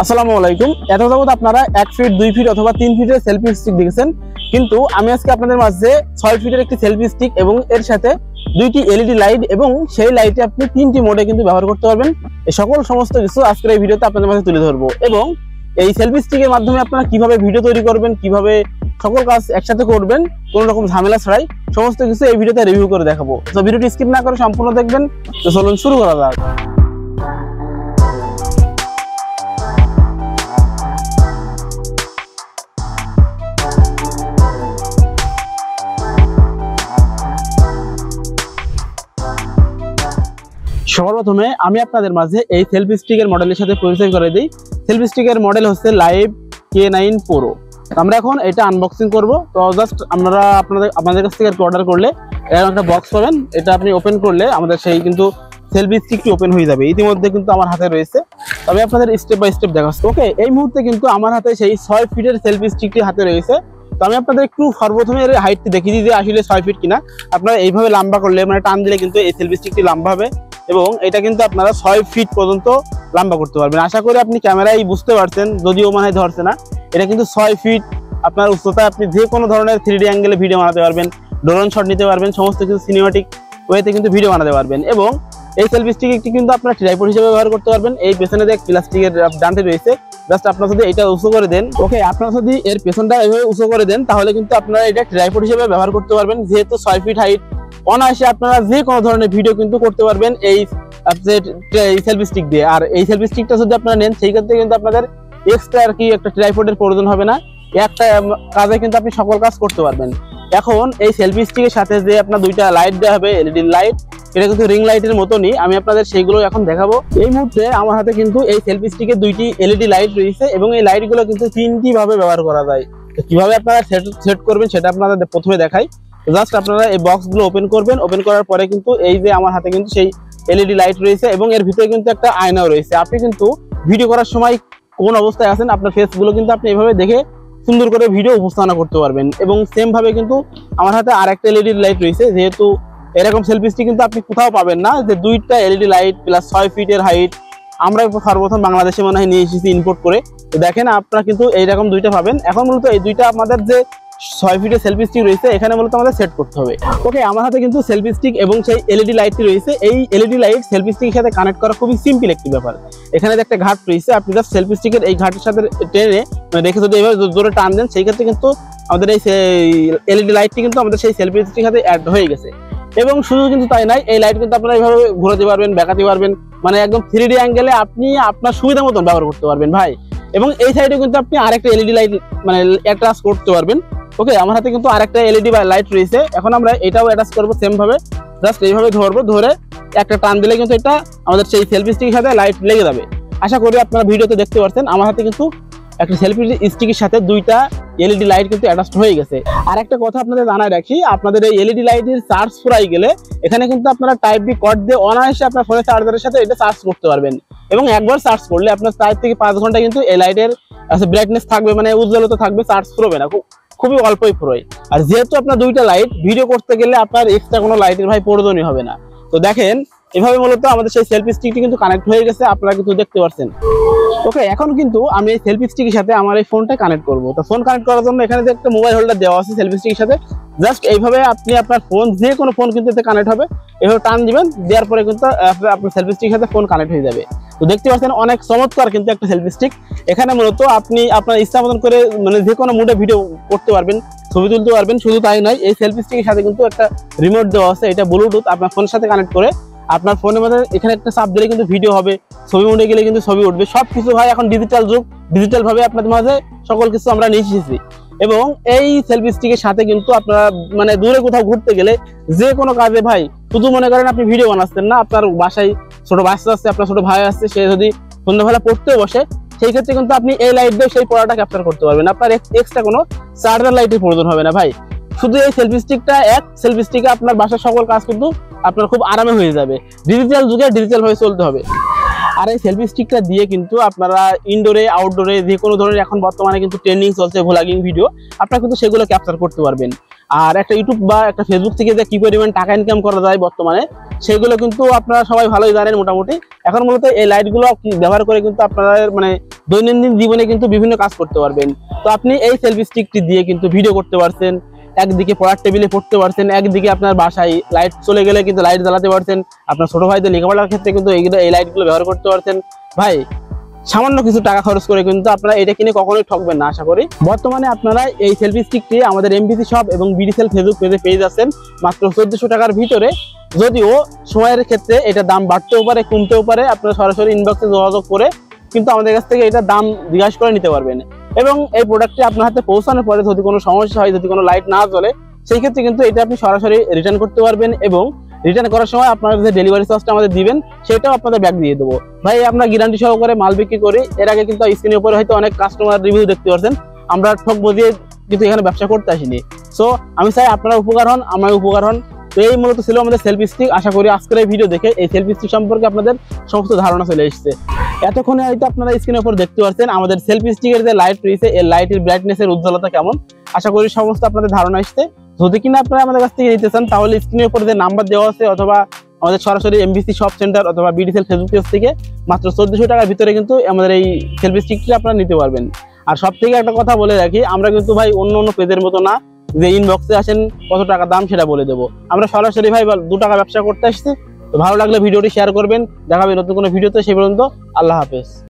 আসসালামু আলাইকুম। এত যাবত আপনারা 1 ফিট 2 ফিট অথবা 3 ফিটের সেলফি স্টিক দেখেছেন, কিন্তু আমি আজকে আপনাদের মাঝে 6 ফিটের একটি সেলফি স্টিক এবং এর সাথে দুইটি এলইডি লাইট এবং সেই লাইটে আপনি 3টি মোডে কিন্তু ব্যবহার করতে পারবেন। এই সমস্ত কিছু আজকের এই ভিডিওতে আপনাদের মাঝে তুলে ধরবো এবং এই সেলফি স্টিকের মাধ্যমে আপনারা কিভাবে ভিডিও তৈরি করবেন, কিভাবে সকল কাজ একসাথে করবেন কোনো রকম ঝামেলা ছাড়াই, সমস্ত কিছু এই ভিডিওতে রিভিউ করে দেখাবো। তো ভিডিওটি স্কিপ না করে সম্পূর্ণ দেখবেন। তো চলুন শুরু করা যাক। সর্বপ্রথমে আমি আপনাদের মাঝে এই সেলফি স্টিকের মডেলের সাথে পরিচয় করে দিই। সেলফি স্টিকের মডেল হচ্ছে লাইভ K9 Pro। আমরা এখন এটা আনবক্সিং করব। তো জাস্ট আপনারা আপনাদের কাছ থেকে অর্ডার করলে এরকম একটা বক্স পাবেন। এটা আপনি ওপেন করলে আমাদের সেই কিন্তু সেলফি স্টিকটি ওপেন হয়ে যাবে। ইতিমধ্যে কিন্তু আমার হাতে রয়েছে, তবে আপনাদের স্টেপ বাই স্টেপ দেখাচ্ছি। ওকে, এই মুহূর্তে কিন্তু আমার হাতে সেই 6 ফিটের সেলফি স্টিকটি হাতে রয়েছে। তো আমি আপনাদের একটু সর্বপ্রথমে এর হাইটটি দেখিয়ে দিই যে আসলে 6 ফিট কিনা। আপনারা এইভাবে লম্বা করলে মানে টান দিলে কিন্তু এই সেলফি স্টিকটি লম্বা হবে এবং এটা কিন্তু আপনারা 6 ফিট পর্যন্ত লম্বা করতে পারবেন। আশা করি আপনি ক্যামেরায় বুঝতে পারছেন, যদিও মনে হয় ধরছে না। এটা কিন্তু 6 ফিট আপনার উচ্চতা। আপনি যে কোনো ধরনের 3D অ্যাঙ্গেলে ভিডিও বানাতে পারবেন, ড্রোন শট নিতে পারবেন, সমস্ত কিছু সিনেমাটিক ওয়েতে কিন্তু ভিডিও বানাতে পারবেন। এবং এই সেলফি স্টিকটি কিন্তু আপনারা ট্রাইপড হিসেবে ব্যবহার করতে পারবেন। এই পেছনে যে প্লাস্টিকের ডান্ডে রয়েছে, জাস্ট আপনারা যদি এটা উঁচু করে দেন, ওকে, আপনারা যদি এর পেছনটা এইভাবে উঁচু করে দেন তাহলে কিন্তু আপনারা এটা ট্রাইপড হিসেবে ব্যবহার করতে পারবেন। যেহেতু 6 ফিট হাইট, অনায়াসে আপনারা যে কোনো ধরনের ভিডিও কিন্তু করতে পারবেন এই সেলফি স্টিক দিয়ে। আর এই সেলফি স্টিকটা যদি আপনারা নেন সেই ক্ষেত্রে কিন্তু আপনাদের এক্সট্রা আর কি একটা ট্রাইপডের প্রয়োজন হবে না। একটা কাজে কিন্তু আপনি সকল কাজ করতে পারবেন। এখন এই সেলফি স্টিকের সাথে যে আপনার দুইটা লাইট দেওয়া হবে, এলইডি লাইট, এটা কিন্তু রিং লাইটের মতনই। আমি আপনাদের সেইগুলো এখন দেখাবো। এই মুহূর্তে আমার হাতে কিন্তু এই সেলফি স্টিকের দুইটি এলইডি লাইট রয়েছে এবং এই লাইটগুলো কিন্তু 3টি ভাবে ব্যবহার করা যায়। তো কিভাবে আপনারা সেট করবেন সেটা আপনাদের প্রথমে দেখাই। জাস্ট আপনারা এই বক্সগুলো ওপেন করবেন। ওপেন করার পরে কিন্তু এই যে আমার হাতে কিন্তু সেই এলইডি লাইট রয়েছে এবং এর ভিতরে কিন্তু একটা আয়নাও রয়েছে। আপনি কিন্তু ভিডিও করার সময় কোন অবস্থায় আছেন আপনার ফেসগুলো কিন্তু আপনি এইভাবে দেখে সুন্দর করে ভিডিও উপস্থাপনা করতে পারবেন। এবং সেম ভাবে কিন্তু আমার হাতে আরেকটা এলইডি লাইট রয়েছে। যেহেতু এরকম সেলফি স্টিক কিন্তু আপনি কোথাও পাবেন না যে দুইটা এলইডি লাইট প্লাস 6 ফিটের হাইট। আমরা সর্বপ্রথম বাংলাদেশে মনে হয় নিয়ে এসেছি ইম্পোর্ট করে। তো দেখেন আপনারা কিন্তু এইরকম দুইটা পাবেন। এখন মূলত এই দুইটা আমাদের যে 6 ফিটের সেলফি স্টিক রয়েছে এখানে মূলত আমাদের সেট করতে হবে। ওকে, আমার হাতে কিন্তু সেলফি স্টিক এবং সেই এলইডি লাইটটি রয়েছে। এই এলইডি লাইট সেলফি স্টিকের সাথে কানেক্ট করা খুবই সিম্পল একটি ব্যাপার। এখানে যে একটা ঘাট রয়েছে, আপনি জাস্ট সেলফি স্টিকের এই ঘাটের সাথে টেনে রেখে যদি এইভাবে জোরে টান দেন সেই ক্ষেত্রে কিন্তু আমাদের এই এলইডি লাইটটি কিন্তু আমাদের সেই সেলফি স্টিকের সাথে অ্যাড হয়ে গেছে। এবং শুধু কিন্তু তাই নাই, এই লাইট কিন্তু আপনারা এইভাবে ঘোরাতে পারবেন, বেঁকাতে পারবেন, মানে একদম 3D অ্যাঙ্গেলে আপনি আপনার সুবিধা মতন ব্যবহার করতে পারবেন ভাই। এবং এই সাইডে কিন্তু আপনি আরেকটা এলইডি লাইট মানে অ্যাটাচ করতে পারবেন। ওকে, আমার হাতে কিন্তু আরেকটা এলইডি লাইট রয়েছে। এখন আমরা এটাও অ্যাটাচ করবো সেম ভাবে। জাস্ট এইভাবে ধরবো, ধরে একটা টান দিলে কিন্তু এটা আমাদের সেই সেলফি স্টিকের সাথে লাইট লেগে যাবে। আশা করি আপনারা ভিডিওতে দেখতে পাচ্ছেন আমার হাতে কিন্তু একটা সেলফি স্টিকের সাথে দুইটা এলইডি লাইট কিন্তু অ্যাটাচড হয়ে গেছে। আর একটা কথা আপনাদের জানাই রাখি, আপনাদের এই এলইডি লাইটের চার্জ ফুরাই গেলে এখানে কিন্তু আপনারা টাইপ বি কর্ড দিয়ে অনায়াসে আপনার ফোনের চার্জারের সাথে এটা চার্জ করতে পারবেন। এবং একবার চার্জ করলে আপনার 4 থেকে 5 ঘন্টা কিন্তু এই লাইটের ব্রাইটনেস থাকবে, মানে উজ্জ্বলতা থাকবে, চার্জ ফুরবে না, খুবই অল্পই ফুরোয়। আর যেহেতু আপনার দুইটা লাইট, ভিডিও করতে গেলে আপনার এক্সট্রা কোনো লাইটের ভাই প্রয়োজনই হবে না। তো দেখেন এভাবে মূলত আমাদের সেই সেলফি স্টিকটি কিন্তু কানেক্ট হয়ে গেছে, আপনারা কিন্তু দেখতে পাচ্ছেন। ওকে, এখন কিন্তু আমি এই সেলফি স্টিকের সাথে আমার এই ফোনটা কানেক্ট করব। তো ফোন কানেক্ট করার জন্য এখানে যে একটা মোবাইল হোল্ডার দেওয়া আছে সেলফি স্টিকের সাথে, জাস্ট এইভাবে আপনি আপনার ফোন, যে কোনো ফোন কিন্তু এতে কানেক্ট হবে। এভাবে টান দিবেন, দেওয়ার পরে কিন্তু আপনার সেলফি স্টিকের সাথে ফোন কানেক্ট হয়ে যাবে। তো দেখতে পাচ্ছেন অনেক চমৎকার কিন্তু একটা সেলফি স্টিক। এখানে মূলত আপনি আপনার ইচ্ছা মতন করে মানে যে কোনো মুডে ভিডিও করতে পারবেন, ছবি তুলতে পারবেন। শুধু তাই নয়, এই সেলফি স্টিকের সাথে কিন্তু একটা রিমোট দেওয়া আছে। এটা ব্লুটুথ, আপনার ফোনের সাথে কানেক্ট করে আপনার ফোনের মধ্যে এখানে একটা চাপ দিলে কিন্তু ভিডিও হবে, ছবি মুডে গেলে কিন্তু ছবি উঠবে। সবকিছু ভাই এখন ডিজিটাল যুগ, ডিজিটাল ভাবে আপনাদের মাঝে সকল কিছু আমরা নিয়ে এসেছি। এবং এই সেলফি স্টিকের সাথে কিন্তু আপনারা মানে দূরে কোথাও ঘুরতে গেলে যে কোনো কাজে ভাই, শুধু মনে করেন আপনি ভিডিও বানাচ্ছেন না, আপনার বাসায় ছোট বাচ্চা আসছে, আপনার ছোট ভাই আসছে, সে যদি সন্ধ্যাবেলা পড়তে বসে সেই ক্ষেত্রে কিন্তু আপনি এই লাইট দিয়ে সেই পড়াটা ক্যাপচার করতে পারবেন। আপনার এক্সট্রা কোনো চার্জার লাইটের প্রয়োজন হবে না ভাই। শুধু এই সেলফি স্টিকটা, এক সেলফি স্টিকে আপনার বাসার সকল কাজ কিন্তু আপনার খুব আরামে হয়ে যাবে। ডিজিটাল যুগে ডিজিটাল ভাবে চলতে হবে। আর এই সেলফি স্টিকটা দিয়ে কিন্তু আপনারা ইনডোরে আউটডোরে যে কোনো ধরনের এখন বর্তমানে কিন্তু ট্রেন্ডিং চলছে ভ্লগিং ভিডিও, আপনারা কিন্তু সেগুলো ক্যাপচার করতে পারবেন। আর একটা ইউটিউব বা একটা ফেসবুক থেকে যে কি পরিমাণ টাকা ইনকাম করা যায় বর্তমানে, সেগুলো কিন্তু আপনারা সবাই ভালোই জানেন মোটামুটি। এখন মূলত এই লাইটগুলো ব্যবহার করে কিন্তু আপনারা মানে দৈনন্দিন জীবনে কিন্তু বিভিন্ন কাজ করতে পারবেন। তো আপনি এই সেলফি স্টিকটি দিয়ে কিন্তু ভিডিও করতে পারছেন, একদিকে পড়ার টেবিলে পড়তে পারছেন, একদিকে আপনার বাসায় লাইট চলে গেলে কিন্তু লাইট জ্বালাতে পারছেন, আপনার ছোট ভাইদের লেখাপড়ার ক্ষেত্রে কিন্তু এই লাইটগুলো ব্যবহার করতে পারছেন। ভাই সামান্য কিছু টাকা খরচ করে কিন্তু আপনারা এটা কিনে কখনোই ঠকবেন না আশা করি। বর্তমানে আপনারা এই সেলফি স্টিকটি আমাদের এমবিসি শপ এবং বিডিসেল ফেসবুক পেজে পেয়ে যাচ্ছেন মাত্র 1400 টাকার ভিতরে। যদিও সময়ের ক্ষেত্রে এটা দাম বাড়তেও পারে, কমতেও পারে, আপনারা সরাসরি ইনবক্সে যোগাযোগ করে কিন্তু আমাদের কাছ থেকে এটা দাম জিজ্ঞাসা করে নিতে পারবেন। এবং এই প্রোডাক্টটি আপনার হাতে পৌঁছানোর পরে যদি কোনো সমস্যা হয়, যদি কোনো লাইট না জ্বলে, সেই ক্ষেত্রে কিন্তু এটা আপনি সরাসরি রিটার্ন করতে পারবেন এবং রিটার্ন করার সময় আপনারা যে ডেলিভারি চার্জটা আমাদের দিবেন সেটাও আপনাদের ব্যাক দিয়ে দেবো। ভাই আমরা গ্যারান্টি সহকারে মাল বিক্রি করি। এর আগে কিন্তু স্ক্রিনের উপরে হয়তো অনেক কাস্টমার রিভিউ দেখতে পাচ্ছেন, আমরা ঠক বুঝিয়ে কিন্তু এখানে ব্যবসা করতে আসিনি। সো আমি চাই আপনারা উপকার হন, আমরা উপকার হন। তো এই মূলত ছিল আমাদের সেলফি স্টিক। আশা করি আজকের এই ভিডিও দেখে এই সেলফি স্টিক সম্পর্কে আপনাদের সমস্ত ধারণা চলে এসেছে। এতক্ষণে হয়তো আপনারা স্ক্রিনের উপর দেখতে পাচ্ছেন আমাদের সেলফি স্টিকের যে লাইট রয়েছে, এই লাইটের ব্রাইটনেসের উজ্জ্বলতা কেমন। আশা করি সমস্ত আপনাদের ধারণা এসেছে। যদি কিনা আপনারা আমাদের কাছ থেকে নিতে চান, তাহলে স্ক্রিনের উপর যে নাম্বার দেওয়া আছে অথবা আমাদের সরাসরি এমবিসি শপ সেন্টার অথবা বিডিসেল ফেসবুক পেজ থেকে মাত্র 1400 টাকার ভিতরে কিন্তু আমাদের এই সেলফি স্টিকটি আপনারা নিতে পারবেন। আর সব থেকে একটা কথা বলে রাখি, আমরা কিন্তু ভাই অন্য পেজের মতো না যে ইনবক্সে আসেন কত টাকা দাম সেটা বলে দেবো। আমরা সরাসরি ভাই 2 টাকা ব্যবসা করতে আসছি। তো ভালো লাগলে ভিডিওটি শেয়ার করবেন। দেখা হবে নতুন কোনো ভিডিওতে। সেই পর্যন্ত আল্লাহ হাফেজ।